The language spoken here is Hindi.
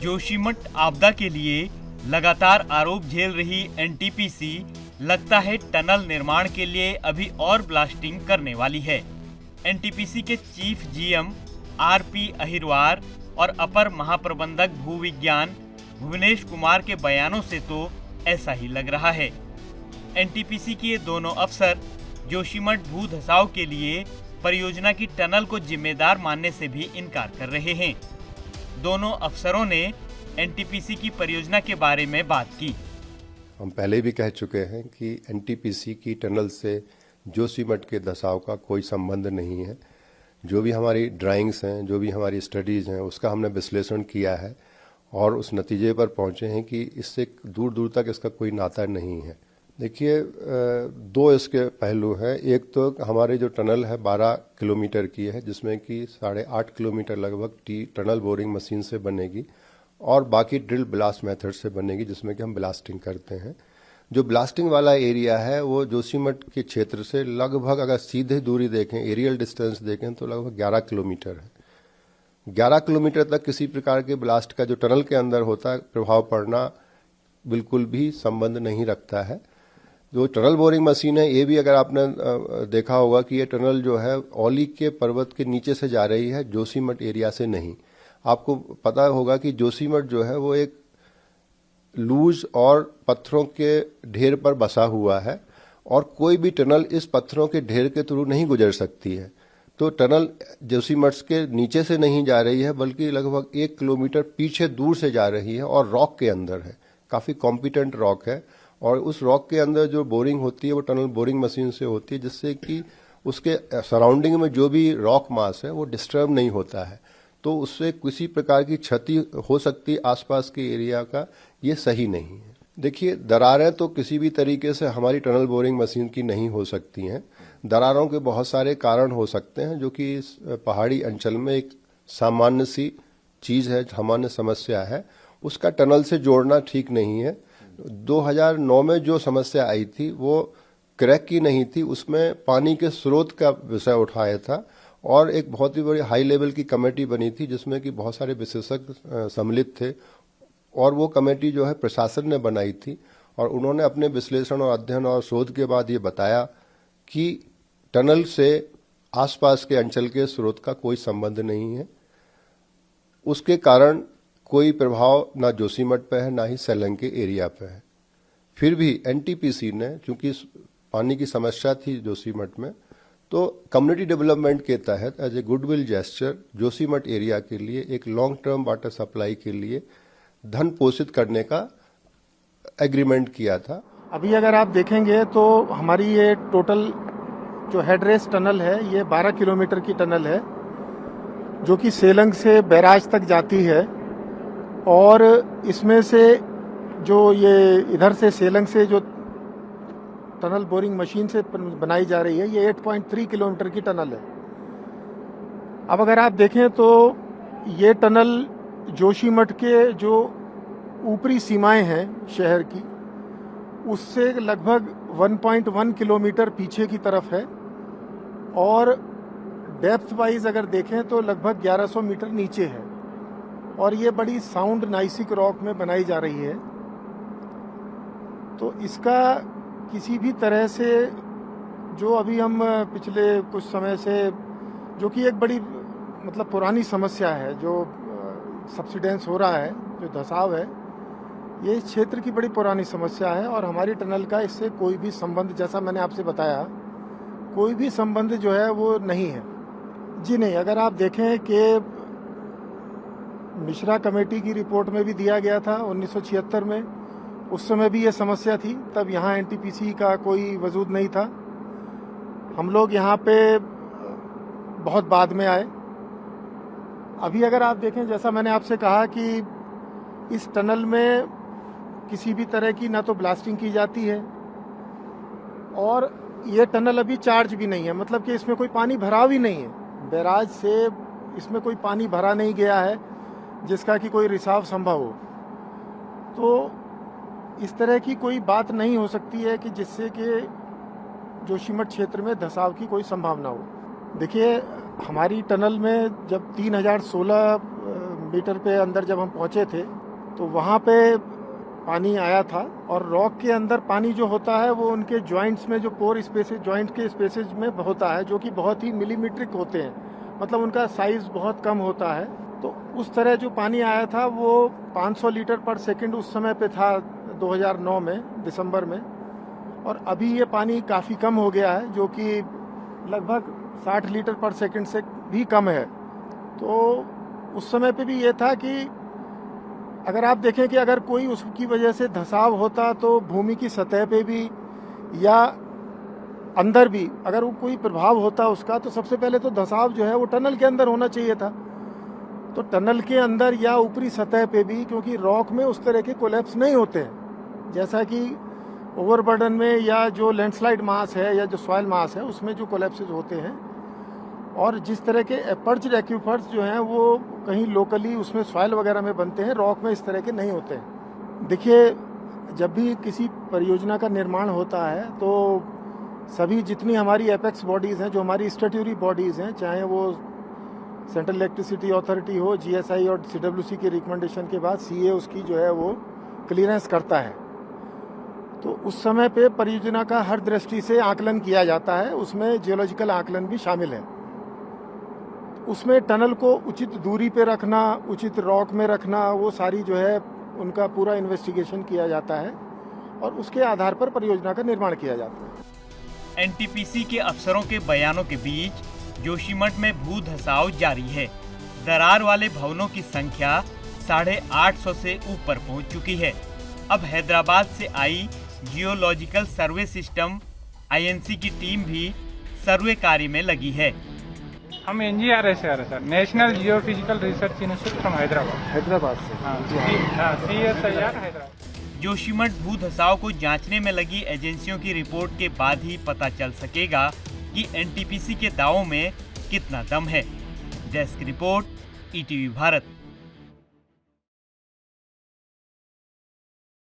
जोशीमठ आपदा के लिए लगातार आरोप झेल रही एनटीपीसी लगता है टनल निर्माण के लिए अभी और ब्लास्टिंग करने वाली है। एनटीपीसी के चीफ जीएम आरपी अहिरवार और अपर महाप्रबंधक भूविज्ञान भुवनेश कुमार के बयानों से तो ऐसा ही लग रहा है। एनटीपीसी के ये दोनों अफसर जोशीमठ भू धसाव के लिए परियोजना की टनल को जिम्मेदार मानने से भी इनकार कर रहे हैं। दोनों अफसरों ने एनटीपीसी की परियोजना के बारे में बात की। हम पहले भी कह चुके हैं कि एनटीपीसी की टनल से जोशीमठ के धसाव का कोई संबंध नहीं है। जो भी हमारी ड्राइंग्स हैं, जो भी हमारी स्टडीज़ हैं, उसका हमने विश्लेषण किया है और उस नतीजे पर पहुंचे हैं कि इससे दूर दूर तक इसका कोई नाता नहीं है। देखिए, दो इसके पहलू हैं। एक तो हमारी जो टनल है 12 किलोमीटर की है, जिसमें कि 8.5 किलोमीटर लगभग टनल बोरिंग मशीन से बनेगी और बाकी ड्रिल ब्लास्ट मेथड से बनेगी, जिसमें कि हम ब्लास्टिंग करते हैं। जो ब्लास्टिंग वाला एरिया है वो जोशीमठ के क्षेत्र से लगभग, अगर सीधे दूरी देखें, एरियल डिस्टेंस देखें, तो लगभग 11 किलोमीटर है। 11 किलोमीटर तक किसी प्रकार के ब्लास्ट का जो टनल के अंदर होता है प्रभाव पड़ना बिल्कुल भी संबंध नहीं रखता है। जो टनल बोरिंग मशीन है, ये भी अगर आपने देखा होगा कि ये टनल जो है औली के पर्वत के नीचे से जा रही है, जोशीमठ एरिया से नहीं। आपको पता होगा कि जोशीमठ जो है वो एक लूज और पत्थरों के ढेर पर बसा हुआ है और कोई भी टनल इस पत्थरों के ढेर के थ्रू नहीं गुजर सकती है। तो टनल जोशीमठ के नीचे से नहीं जा रही है, बल्कि लगभग 1 किलोमीटर पीछे दूर से जा रही है और रॉक के अंदर है। काफ़ी कॉम्पिटेंट रॉक है और उस रॉक के अंदर जो बोरिंग होती है वो टनल बोरिंग मशीन से होती है, जिससे कि उसके सराउंडिंग में जो भी रॉक मास है वो डिस्टर्ब नहीं होता है। तो उससे किसी प्रकार की क्षति हो सकती आसपास के एरिया का, ये सही नहीं है। देखिए, दरारें तो किसी भी तरीके से हमारी टनल बोरिंग मशीन की नहीं हो सकती हैं। दरारों के बहुत सारे कारण हो सकते हैं, जो कि इस पहाड़ी अंचल में एक सामान्य सी चीज़ है, सामान्य समस्या है। उसका टनल से जोड़ना ठीक नहीं है। 2009 में जो समस्या आई थी वो क्रैक की नहीं थी, उसमें पानी के स्रोत का विषय उठाया था और एक बहुत ही बड़ी हाई लेवल की कमेटी बनी थी, जिसमें कि बहुत सारे विशेषज्ञ सम्मिलित थे और वो कमेटी जो है प्रशासन ने बनाई थी और उन्होंने अपने विश्लेषण और अध्ययन और शोध के बाद ये बताया कि टनल से आसपास के अंचल के स्रोत का कोई संबंध नहीं है। उसके कारण कोई प्रभाव ना जोशीमठ पे है, ना ही सेलंग के एरिया पे है। फिर भी एनटीपीसी ने, चूंकि पानी की समस्या थी जोशीमठ में, तो कम्युनिटी डेवलपमेंट के तहत as a goodwill gesture Joshimath area के लिए एक लॉन्ग टर्म वाटर सप्लाई के लिए धन पोषित करने का एग्रीमेंट किया था। अभी अगर आप देखेंगे तो हमारी ये टोटल जो हेडरेस टनल है ये 12 किलोमीटर की टनल है, जो कि सेलंग से बैराज तक जाती है और इसमें से जो ये इधर से सेलंग से जो टनल बोरिंग मशीन से बनाई जा रही है ये 8.3 किलोमीटर की टनल है। अब अगर आप देखें तो ये टनल जोशीमठ के जो ऊपरी सीमाएं हैं शहर की, उससे लगभग 1.1 किलोमीटर पीछे की तरफ है और डेप्थ वाइज अगर देखें तो लगभग 1100 मीटर नीचे है और ये बड़ी साउंड नाइसिक रॉक में बनाई जा रही है। तो इसका किसी भी तरह से जो अभी हम पिछले कुछ समय से, जो कि एक बड़ी मतलब पुरानी समस्या है, जो सब्सिडेंस हो रहा है, जो धसाव है, ये इस क्षेत्र की बड़ी पुरानी समस्या है और हमारी टनल का इससे कोई भी संबंध, जैसा मैंने आपसे बताया, कोई भी संबंध जो है वो नहीं है। जी नहीं, अगर आप देखें कि मिश्रा कमेटी की रिपोर्ट में भी दिया गया था 1976 में, उस समय भी ये समस्या थी, तब यहाँ एनटीपीसी का कोई वजूद नहीं था। हम लोग यहाँ पे बहुत बाद में आए। अभी अगर आप देखें, जैसा मैंने आपसे कहा कि इस टनल में किसी भी तरह की ना तो ब्लास्टिंग की जाती है और ये टनल अभी चार्ज भी नहीं है, मतलब कि इसमें कोई पानी भराव ही नहीं है। बैराज से इसमें कोई पानी भरा नहीं गया है जिसका कि कोई रिसाव संभव हो। तो इस तरह की कोई बात नहीं हो सकती है कि जिससे कि जोशीमठ क्षेत्र में धसाव की कोई संभावना हो। देखिए, हमारी टनल में जब 3016 मीटर पे अंदर जब हम पहुंचे थे तो वहाँ पे पानी आया था, और रॉक के अंदर पानी जो होता है वो उनके जॉइंट्स में, जो पोर स्पेसेस, जॉइंट के स्पेसेस में होता है, जो कि बहुत ही मिलीमीट्रिक होते हैं, मतलब उनका साइज बहुत कम होता है। तो उस तरह जो पानी आया था वो 500 लीटर पर सेकंड उस समय पे था 2009 में दिसंबर में, और अभी ये पानी काफ़ी कम हो गया है, जो कि लगभग 60 लीटर पर सेकंड से भी कम है। तो उस समय पे भी ये था कि अगर आप देखें कि अगर कोई उसकी वजह से धंसाव होता तो भूमि की सतह पे भी या अंदर भी अगर वो कोई प्रभाव होता उसका, तो सबसे पहले तो धंसाव जो है वो टनल के अंदर होना चाहिए था। तो टनल के अंदर या ऊपरी सतह पे भी, क्योंकि रॉक में उस तरह के कोलैप्स नहीं होते हैं जैसा कि ओवरबर्डन में या जो लैंडस्लाइड मास है या जो सॉइल मास है उसमें जो कोलैप्सेज होते हैं। और जिस तरह के एपर्च्ड एक्वीफर्स जो हैं वो कहीं लोकली उसमें सॉइल वगैरह में बनते हैं, रॉक में इस तरह के नहीं होते हैं। देखिए, जब भी किसी परियोजना का निर्माण होता है तो सभी जितनी हमारी एपेक्स बॉडीज़ हैं, जो हमारी स्टैट्यूटरी बॉडीज़ हैं, चाहे वो सेंट्रल इलेक्ट्रिसिटी अथॉरिटी हो, जीएसआई और सीडब्ल्यूसी के रिकमेंडेशन के बाद सीए उसकी जो है वो क्लियरेंस करता है। तो उस समय पे परियोजना का हर दृष्टि से आकलन किया जाता है, उसमें जियोलॉजिकल आकलन भी शामिल है। उसमें टनल को उचित दूरी पे रखना, उचित रॉक में रखना, वो सारी जो है उनका पूरा इन्वेस्टिगेशन किया जाता है और उसके आधार पर परियोजना का निर्माण किया जाता है। एनटीपीसी के अफसरों के बयानों के बीच जोशीमठ में भू धंसाव जारी है। दरार वाले भवनों की संख्या 850 से ऊपर पहुंच चुकी है। अब हैदराबाद से आई जियोलॉजिकल सर्वे सिस्टम आईएनसी की टीम भी सर्वे कार्य में लगी है। हम एनजीआरए से आ रहे sir, national geophysical research institute from Hyderabad से। CSIR हैदराबाद। जोशीमठ भू धंसाव को जांचने में लगी एजेंसियों की रिपोर्ट के बाद ही पता चल सकेगा कि एनटीपीसी के दावों में कितना दम है। Desk report, ETV Bharat.